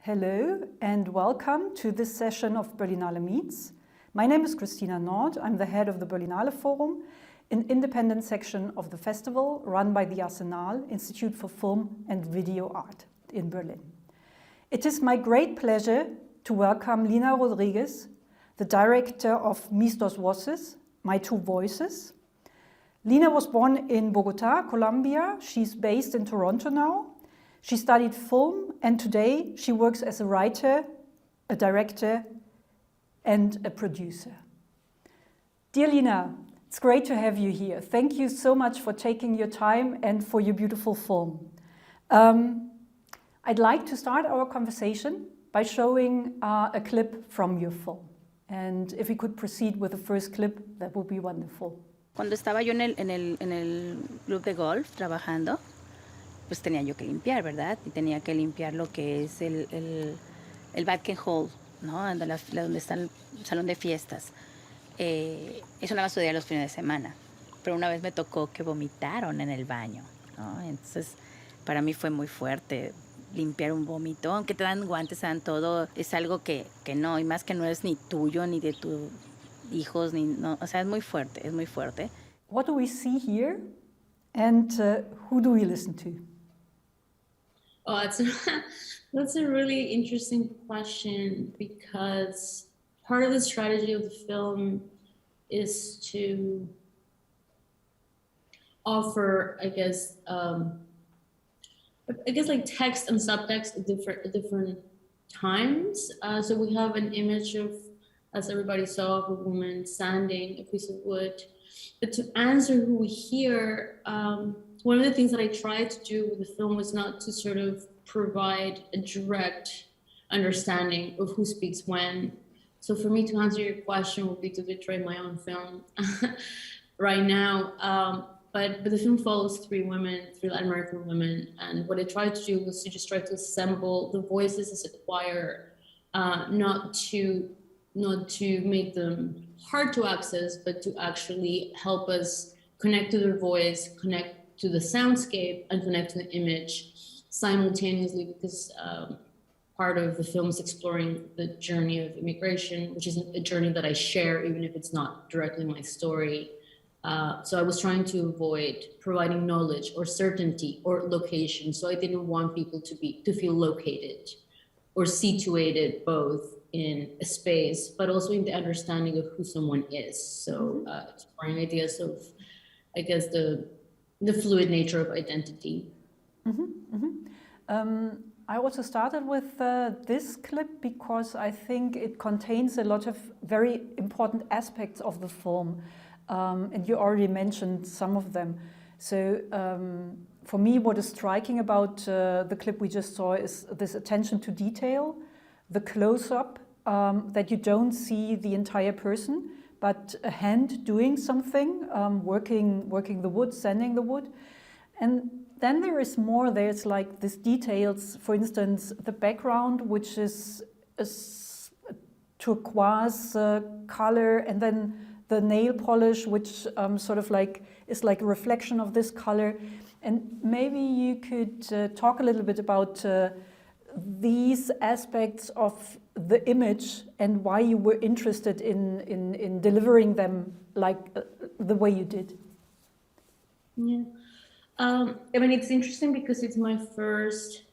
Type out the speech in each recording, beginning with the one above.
Hello and welcome to this session of Berlinale Meets. My name is Christina Nord. I'm the head of the Berlinale Forum, an independent section of the festival run by the Arsenal Institute for Film and Video Art in Berlin. It is my great pleasure to welcome Lina Rodriguez, the director of Mis dos voces, My Two Voices. Lina was born in Bogota, Colombia. She's based in Toronto now. She studied film, and today she works as a writer, a director, and a producer. Dear Lina, it's great to have you here. Thank you so much for taking your time and for your beautiful film. I'd like to start our conversation by showing a clip from your film. And if we could proceed with the first clip, that would be wonderful. Cuando estaba yo en el club de golf trabajando, pues tenía yo que limpiar, ¿verdad? Y tenía que limpiar lo que es el banquet hall, ¿no? Donde está el salón de fiestas. Eso nada más sucedía los fines de semana. Pero una vez me tocó que vomitaron en el baño, ¿no? Entonces, para mí fue muy fuerte limpiar un vómito. Aunque te dan guantes, te dan todo, es algo que no, y más que no es ni tuyo, ni de tus hijos, ni no. O sea, es muy fuerte, es muy fuerte. What do we see here? And who do we listen to? Oh, that's a really interesting question, because part of the strategy of the film is to offer, I guess like text and subtext at different times. So we have an image of, as everybody saw, of a woman sanding a piece of wood. But to answer who we hear, one of the things that I tried to do with the film was not to sort of provide a direct understanding of who speaks when. So for me to answer your question would be to betray my own film right now. But the film follows three Latin American women. And what I tried to do was to just try to assemble the voices as a choir, not to make them hard to access, but to actually help us connect to their voice, connect to the soundscape, and connect to the image simultaneously, because part of the film is exploring the journey of immigration, which is a journey that I share, even if it's not directly my story. So I was trying to avoid providing knowledge or certainty or location. So I didn't want people to feel located or situated both in a space, but also in the understanding of who someone is. So exploring ideas of, I guess, the fluid nature of identity. I also started with this clip because I think it contains a lot of very important aspects of the film, and you already mentioned some of them. So for me, what is striking about the clip we just saw is this attention to detail, the close-up, that you don't see the entire person, but a hand doing something, working the wood, sanding the wood. And then there is more. There's like these details, for instance, the background, which is a turquoise color, and then the nail polish, which sort of like is like a reflection of this color. And maybe you could talk a little bit about these aspects of the image and why you were interested in delivering them like the way you did. Yeah. I mean, it's interesting because it's my first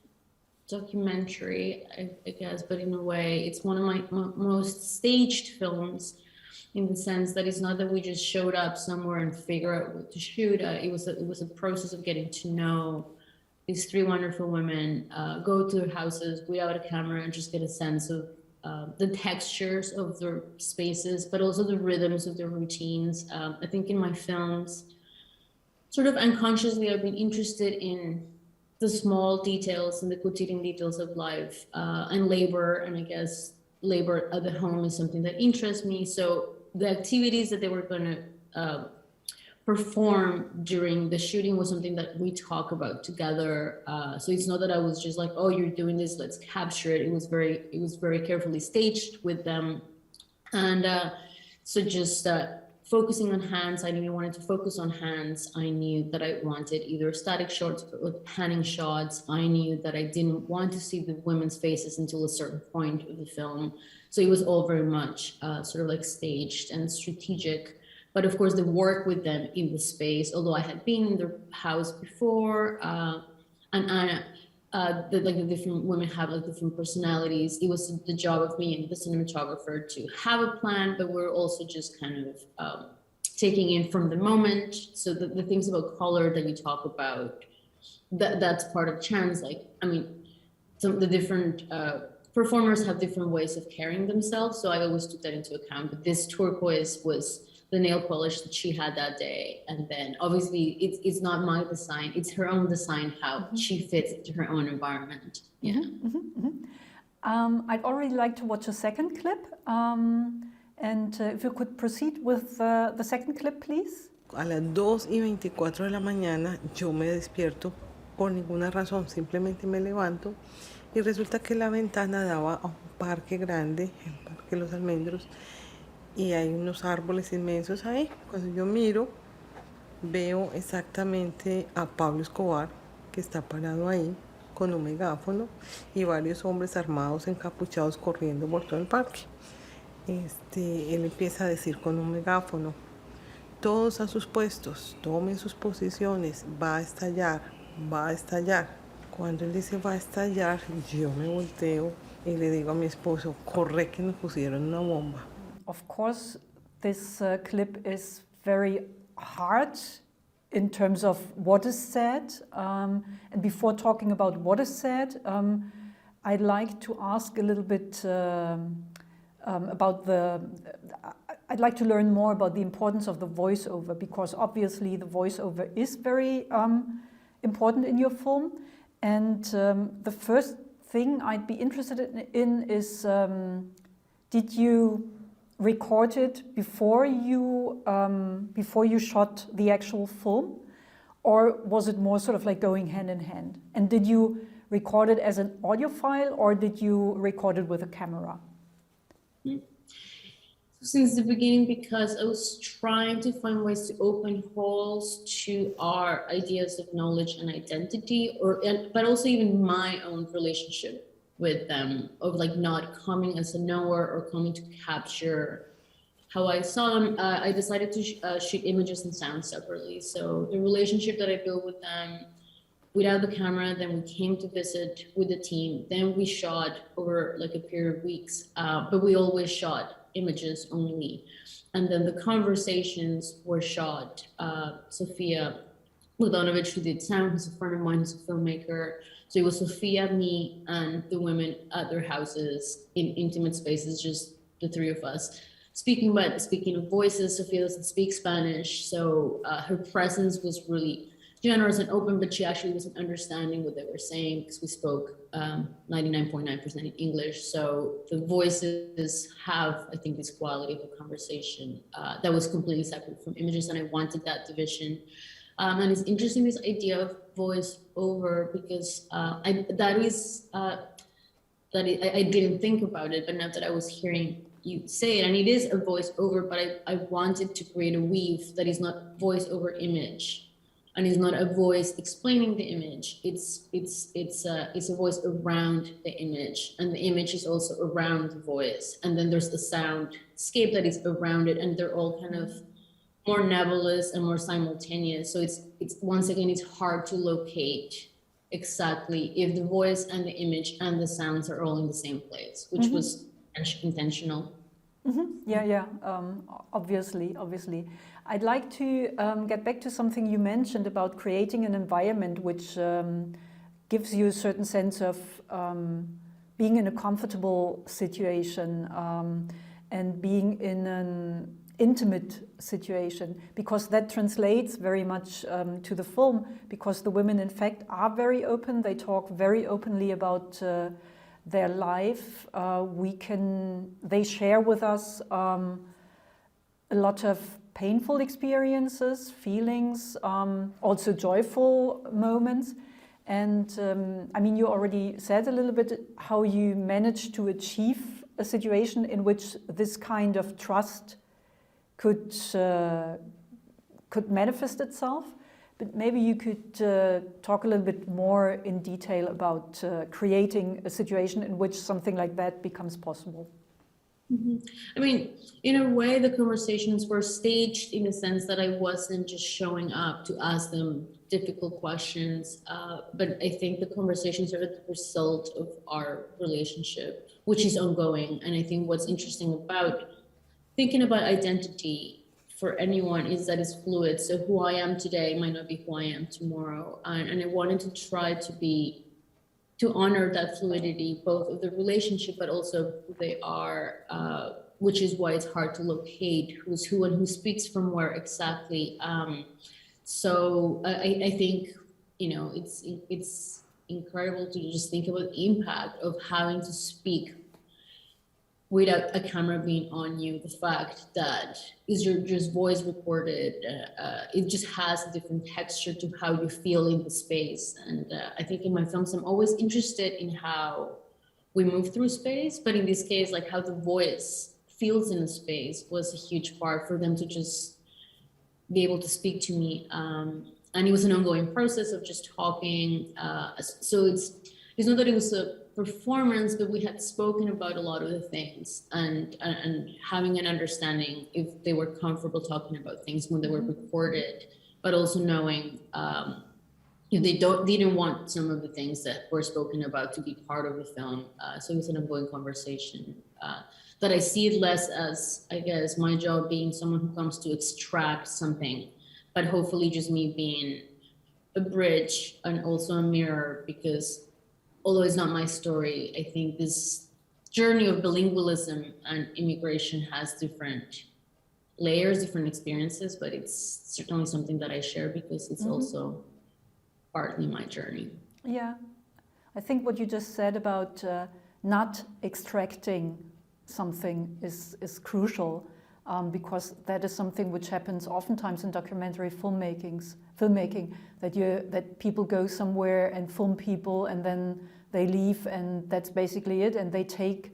documentary, I guess, but in a way, it's one of my most staged films, in the sense that it's not that we just showed up somewhere and figure out what to shoot. It was a process of getting to know these three wonderful women, go to their houses without a camera and just get a sense of the textures of their spaces, but also the rhythms of their routines. I think in my films, sort of unconsciously, I've been interested in the small details and the quotidian details of life and labor. And I guess labor at the home is something that interests me. So the activities that they were going to perform during the shooting was something that we talk about together. So it's not that I was just like, oh, you're doing this, let's capture it. It was very carefully staged with them. And so just focusing on hands, I knew I wanted to focus on hands. I knew that I wanted either static shots or panning shots. I knew that I didn't want to see the women's faces until a certain point of the film. So it was all very much sort of like staged and strategic. But of course, the work with them in the space, although I had been in their house before, the different women have like different personalities. It was the job of me and the cinematographer to have a plan, but we're also just kind of taking in from the moment. So the things about color that you talk about, that's part of chance. Like, I mean, the different performers have different ways of carrying themselves. So I always took that into account. But this turquoise was the nail polish that she had that day. And then obviously it's not my design, it's her own design, how she fits into her own environment. Yeah. I'd already like to watch a second clip. And if you could proceed with the second clip, please. A las 2:24 de la mañana yo me despierto por ninguna razón, simplemente me levanto y resulta que la ventana daba a un parque grande, el Parque Los Almendros, y hay unos árboles inmensos ahí. Cuando yo miro, veo exactamente a Pablo Escobar, que está parado ahí con un megáfono y varios hombres armados encapuchados corriendo por todo el parque. Él empieza a decir con un megáfono: todos a sus puestos, tomen sus posiciones, va a estallar, va a estallar. Cuando él dice va a estallar, yo me volteo y le digo a mi esposo: corre que nos pusieron una bomba. Of course, this clip is very hard in terms of what is said. And before talking about what is said, I'd like to ask a little bit about I'd like to learn more about the importance of the voiceover, because obviously the voiceover is very important in your film. And the first thing I'd be interested in is, did you record it before you shot the actual film, or was it more sort of like going hand in hand? And did you record it as an audio file, or did you record it with a camera? Since the beginning, because I was trying to find ways to open holes to our ideas of knowledge and identity, but also even my own relationship with them, of like not coming as a knower or coming to capture how I saw them. I decided to shoot images and sound separately. So the relationship that I built with them without the camera, then we came to visit with the team, then we shot over like a period of weeks, but we always shot images only. And then the conversations were shot. Sofia Ludonovich, who did sound, who's a friend of mine, who's a filmmaker. So it was Sofia, me, and the women at their houses in intimate spaces, just the three of us. Speaking of voices, Sofia doesn't speak Spanish, so her presence was really generous and open, but she actually wasn't understanding what they were saying because we spoke 99.9% in English. So the voices have, I think, this quality of a conversation that was completely separate from images, and I wanted that division. And it's interesting, this idea of voice over, because I didn't think about it, but now that I was hearing you say it, and it is a voice over, but I wanted to create a weave that is not voice over image, and it's not a voice explaining the image. It's a voice around the image, and the image is also around the voice, and then there's the soundscape that is around it, and they're all kind of more nebulous and more simultaneous. So it's once again, it's hard to locate exactly if the voice and the image and the sounds are all in the same place, which was intentional. Yeah. Obviously. I'd like to get back to something you mentioned about creating an environment which gives you a certain sense of being in a comfortable situation and being in an intimate situation, because that translates very much to the film, because the women in fact are very open. They talk very openly about their life. They share with us a lot of painful experiences, feelings, also joyful moments. And I mean, you already said a little bit how you managed to achieve a situation in which this kind of trust could manifest itself. But maybe you could talk a little bit more in detail about creating a situation in which something like that becomes possible. I mean, in a way, the conversations were staged in the sense that I wasn't just showing up to ask them difficult questions, but I think the conversations are the result of our relationship, which is ongoing. And I think what's interesting about thinking about identity for anyone is that it's fluid. So who I am today might not be who I am tomorrow. And I wanted to try to honor that fluidity, both of the relationship, but also who they are, which is why it's hard to locate who's who and who speaks from where exactly. So I think, you know, it's incredible to just think about the impact of having to speak without a camera being on you. The fact that is your just voice recorded, it just has a different texture to how you feel in the space. And I think in my films, I'm always interested in how we move through space, but in this case, like how the voice feels in the space was a huge part for them to just be able to speak to me. And it was an ongoing process of just talking. So it's not that it was a performance, but we had spoken about a lot of the things and having an understanding if they were comfortable talking about things when they were recorded, but also knowing if they didn't want some of the things that were spoken about to be part of the film. So it was an ongoing conversation that I see it less as, I guess, my job being someone who comes to extract something, but hopefully just me being a bridge and also a mirror, because although it's not my story, I think this journey of bilingualism and immigration has different layers, different experiences, but it's certainly something that I share because it's also partly my journey. Yeah, I think what you just said about not extracting something is crucial, because that is something which happens oftentimes in documentary filmmaking, that people go somewhere and film people and then they leave and that's basically it, and they take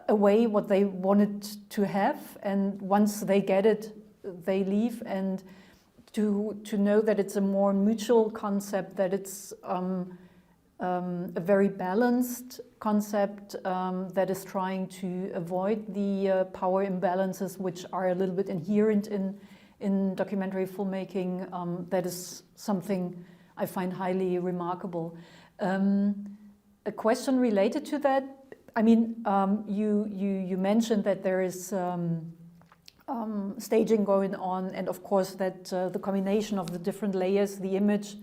away what they wanted to have, and once they get it they leave. And to know that it's a more mutual concept, that it's a very balanced concept that is trying to avoid the power imbalances which are a little bit inherent in documentary filmmaking, that is something I find highly remarkable. A question related to that, I mean, you mentioned that there is staging going on, and of course that the combination of the different layers, the image,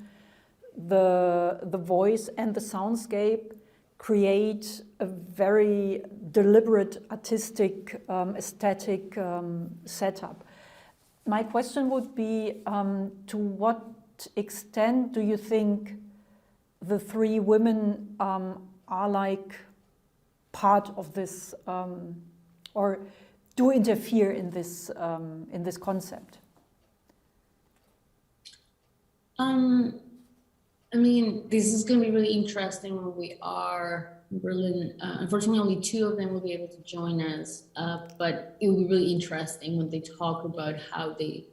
the voice and the soundscape create a very deliberate artistic aesthetic setup. My question would be, to what extent do you think the three women are like part of this, or do interfere in this concept? I mean, this is going to be really interesting when we are in Berlin. Unfortunately, only two of them will be able to join us, but it will be really interesting when they talk about how they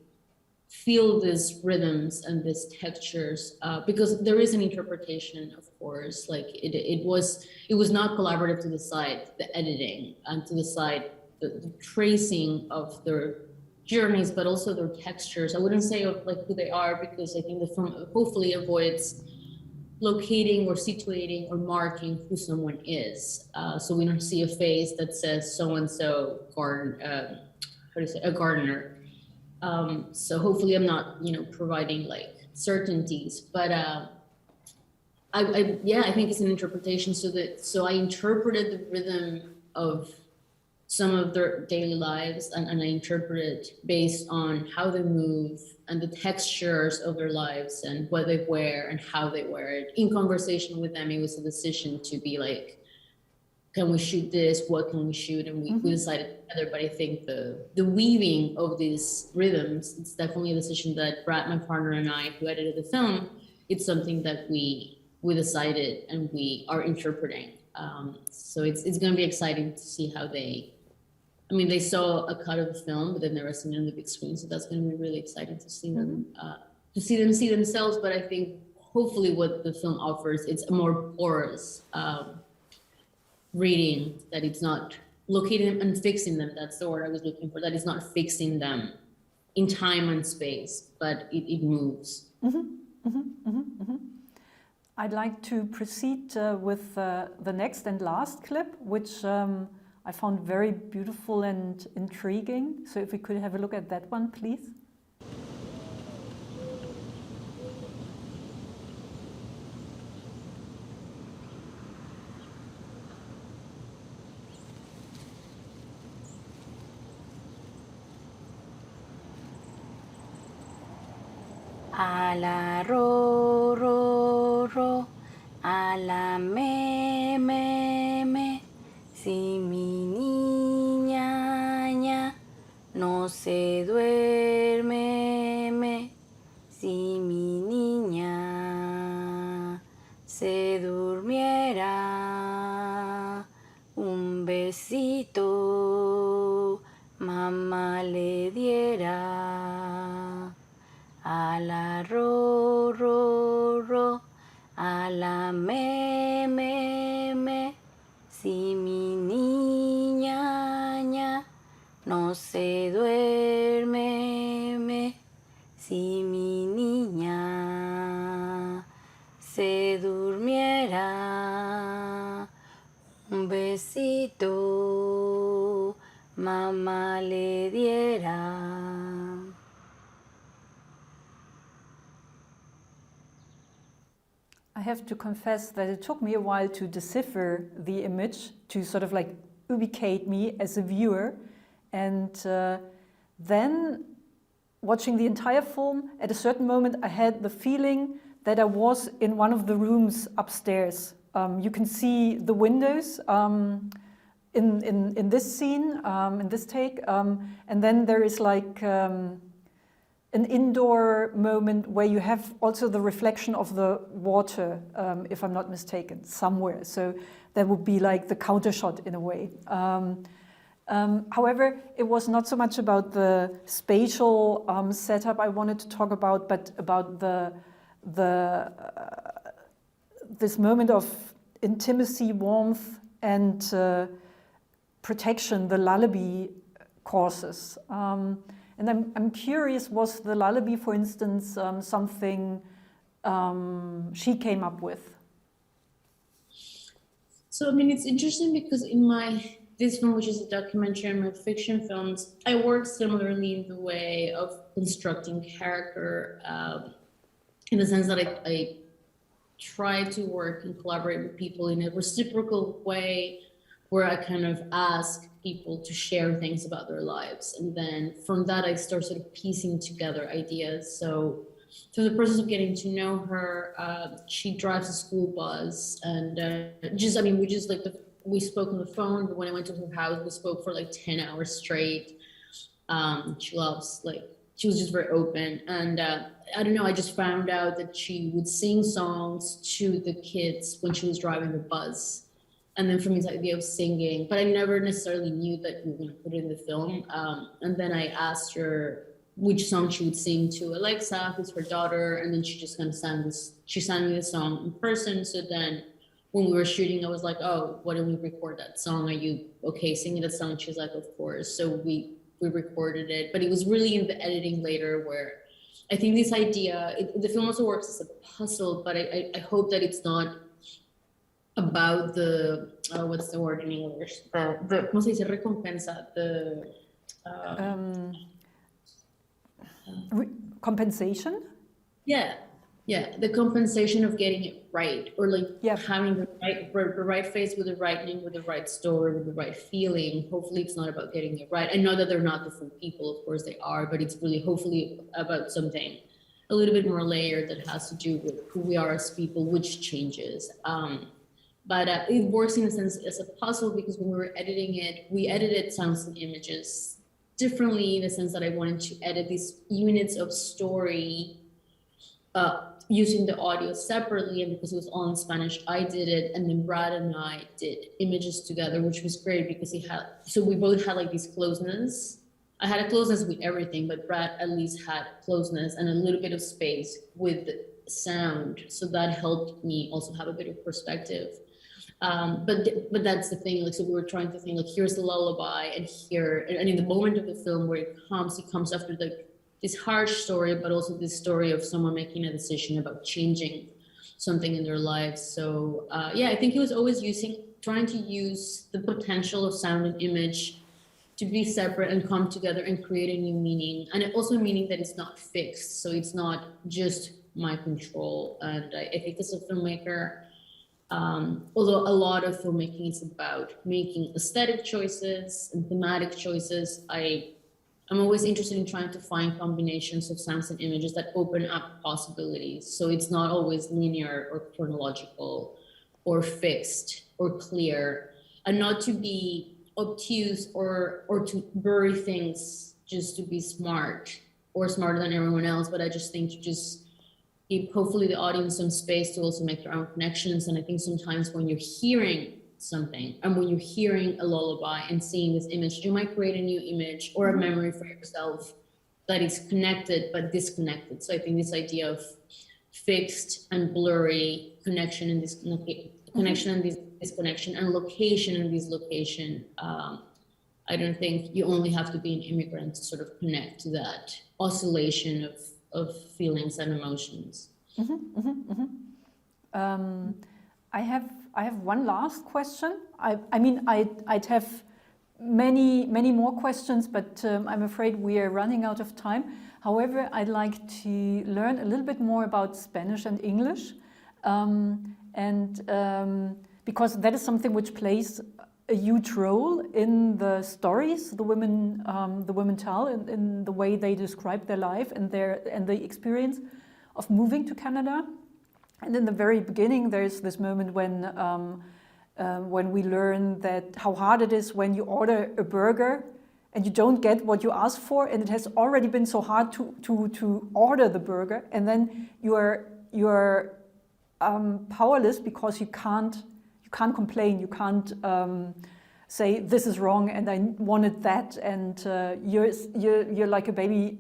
feel these rhythms and these textures, because there is an interpretation, of course. Like it was not collaborative to decide the editing and to decide the tracing of their journeys, but also their textures. I wouldn't say of like who they are, because I think the film hopefully avoids locating or situating or marking who someone is. So we don't see a face that says so-and-so a gardener. So hopefully I'm not, providing like certainties, but I think it's an interpretation. So I interpreted the rhythm of some of their daily lives, and I interpret it based on how they move and the textures of their lives and what they wear and how they wear it. In conversation with them, it was a decision to be like, can we shoot this? What can we shoot? And we decided together, but I think the weaving of these rhythms, it's definitely a decision that Brad, my partner, and I, who edited the film, it's something that we decided and we are interpreting. So it's going to be exciting to see how they I mean, they saw a cut of the film, but they've never seen it on the big screen. So that's going to be really exciting to see them, see themselves. But I think hopefully what the film offers, it's a more porous reading, that it's not locating and fixing them. That's the word I was looking for. That it's not fixing them in time and space, but it moves. I'd like to proceed with the next and last clip, which I found very beautiful and intriguing. So if we could have a look at that one, please. A la ro, ro, ro, a la me, si mi niña, ña, no se duerme, si mi niña se durmiera, un besito mamá le diera. A la ro, ro, ro, a la me, si mi niña, ña, no se duerme, si mi niña se durmiera, un besito mamá le diera. I have to confess that it took me a while to decipher the image, to sort of like ubicate me as a viewer. And then watching the entire film, at a certain moment I had the feeling that I was in one of the rooms upstairs. You can see the windows in this scene, in this take. And then there is like an indoor moment where you have also the reflection of the water, if I'm not mistaken, somewhere. So that would be like the counter shot in a way. However, it was not so much about the spatial setup I wanted to talk about, but about this moment of intimacy, warmth, and protection the lullaby causes. And I'm curious, was the lullaby, for instance, something she came up with? So, I mean, it's interesting because in this film, which is a documentary on my fiction films, I work similarly in the way of constructing character, in the sense that I try to work and collaborate with people in a reciprocal way, where I kind of ask people to share things about their lives. And then from that, I start sort of piecing together ideas. So through the process of getting to know her, she drives a school bus, and we spoke on the phone, but when I went to her house, we spoke for like 10 hours straight. She was just very open. And I don't know, I just found out that she would sing songs to the kids when she was driving the bus. And then from this idea of singing, but I never necessarily knew that we were going to put it in the film. And then I asked her which song she would sing to Alexa, who's her daughter, and then she just kind of sang me the song in person. So then when we were shooting, I was like, oh, why don't we record that song? Are you okay singing that song? She's like, of course. So we recorded it, but it was really in the editing later where I think this idea, the film also works as a puzzle, but I hope that it's not about the what's the word in English? The ¿cómo se dice? Recompensa. Compensation? Yeah, the compensation of getting it right, or like having the right face with the right name, with the right story, with the right feeling. Hopefully, it's not about getting it right. I know that they're not the full people, of course they are, but it's really hopefully about something a little bit more layered that has to do with who we are as people, which changes. But it works in a sense as a puzzle, because when we were editing it, we edited sounds and images differently, in the sense that I wanted to edit these units of story using the audio separately, and because it was all in Spanish, I did it, and then Brad and I did images together, which was great because we both had like this closeness. I had a closeness with everything, but Brad at least had closeness and a little bit of space with sound, so that helped me also have a bit of perspective. But that's the thing, like, so we were trying to think, like, here's the lullaby, and in the moment of the film where it comes after this harsh story, but also this story of someone making a decision about changing something in their lives. So yeah, I think he was always trying to use the potential of sound and image to be separate and come together and create a new meaning, and also meaning that it's not fixed, so it's not just my control. And I think as a filmmaker, although a lot of filmmaking is about making aesthetic choices and thematic choices, I'm always interested in trying to find combinations of sounds and images that open up possibilities. So it's not always linear or chronological or fixed or clear, and not to be obtuse or to bury things just to be smart or smarter than everyone else. But I just think to just give hopefully the audience some space to also make their own connections. And I think sometimes when you're hearing something and when you're hearing a lullaby and seeing this image, you might create a new image or a memory for yourself that is connected but disconnected. So I think this idea of fixed and blurry connection and connection and disconnection and location and dislocation, I don't think you only have to be an immigrant to sort of connect to that oscillation of feelings and emotions. I have one last question. I mean, I'd have many more questions, but I'm afraid we are running out of time. However, I'd like to learn a little bit more about Spanish and English, because that is something which plays a huge role in the stories the women tell, in the way they describe their life and the experience of moving to Canada. And in the very beginning, there's this moment when we learn that how hard it is when you order a burger and you don't get what you ask for, and it has already been so hard to order the burger, and then you're powerless because you can't complain, you can't say this is wrong and I wanted that, and you're like a baby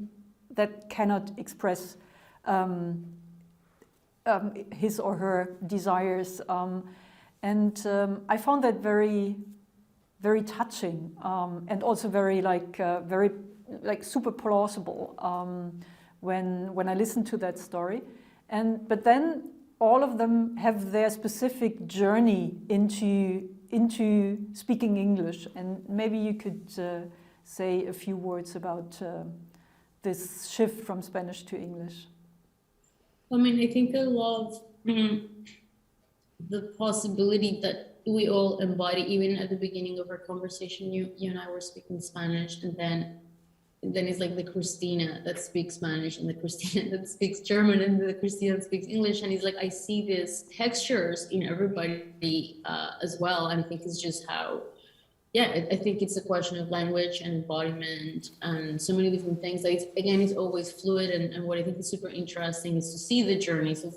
that cannot express his or her desires, and I found that very, very touching, and also very super plausible when I listened to that story, but then all of them have their specific journey into speaking English, and maybe you could say a few words about this shift from Spanish to English. I mean, I think I love the possibility that we all embody. Even at the beginning of our conversation, you and I were speaking Spanish, and then it's like the Christina that speaks Spanish and the Christina that speaks German and the Christina that speaks English, and it's like I see these textures in everybody as well. And I think it's just how, I think it's a question of language and embodiment and so many different things. Like it's always fluid, and what I think is super interesting is to see the journeys of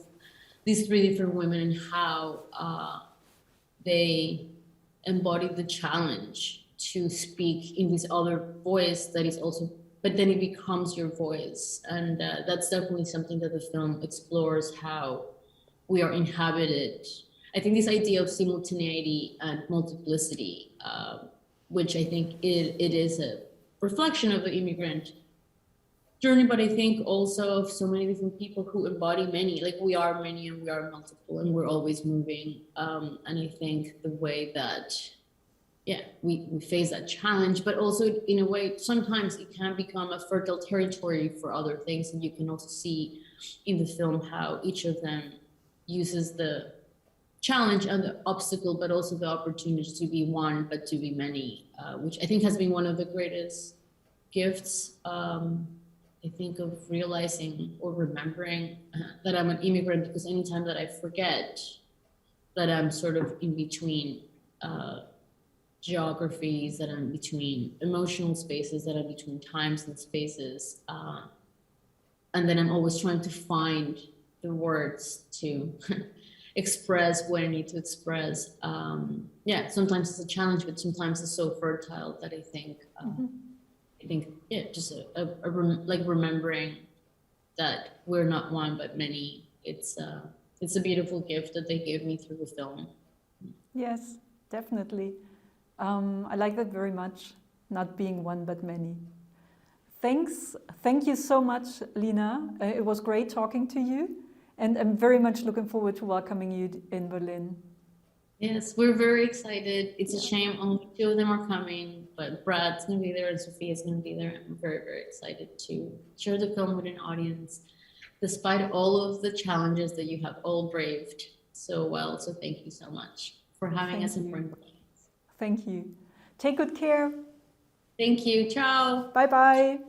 these three different women and how they embody the challenge to speak in this other voice that is also, but then it becomes your voice. And that's definitely something that the film explores, how we are inhabited. I think this idea of simultaneity and multiplicity, which I think it is a reflection of the immigrant journey, but I think also of so many different people who embody many, like we are many and we are multiple and we're always moving. And I think the way that, we face that challenge, but also in a way, sometimes it can become a fertile territory for other things. And you can also see in the film how each of them uses the challenge and the obstacle, but also the opportunity to be one, but to be many, which I think has been one of the greatest gifts, I think, of realizing or remembering that I'm an immigrant, because anytime that I forget that I'm sort of in between geographies, that I'm between emotional spaces, that I'm between times and spaces, and then I'm always trying to find the words to express what I need to express. Yeah, sometimes it's a challenge, but sometimes it's so fertile that I think, yeah, just like remembering that we're not one but many. It's a beautiful gift that they gave me through the film. Yes, definitely. I like that very much, not being one but many. Thank you so much, Lina. It was great talking to you, and I'm very much looking forward to welcoming you in Berlin. Yes, we're very excited. It's a shame only 2 of them are coming, but Brad's gonna be there and Sophia's gonna be there. I'm very, very excited to share the film with an audience, despite all of the challenges that you have all braved so well. So thank you so much for having us in front of us. Thank you. Take good care. Thank you. Ciao. Bye-bye.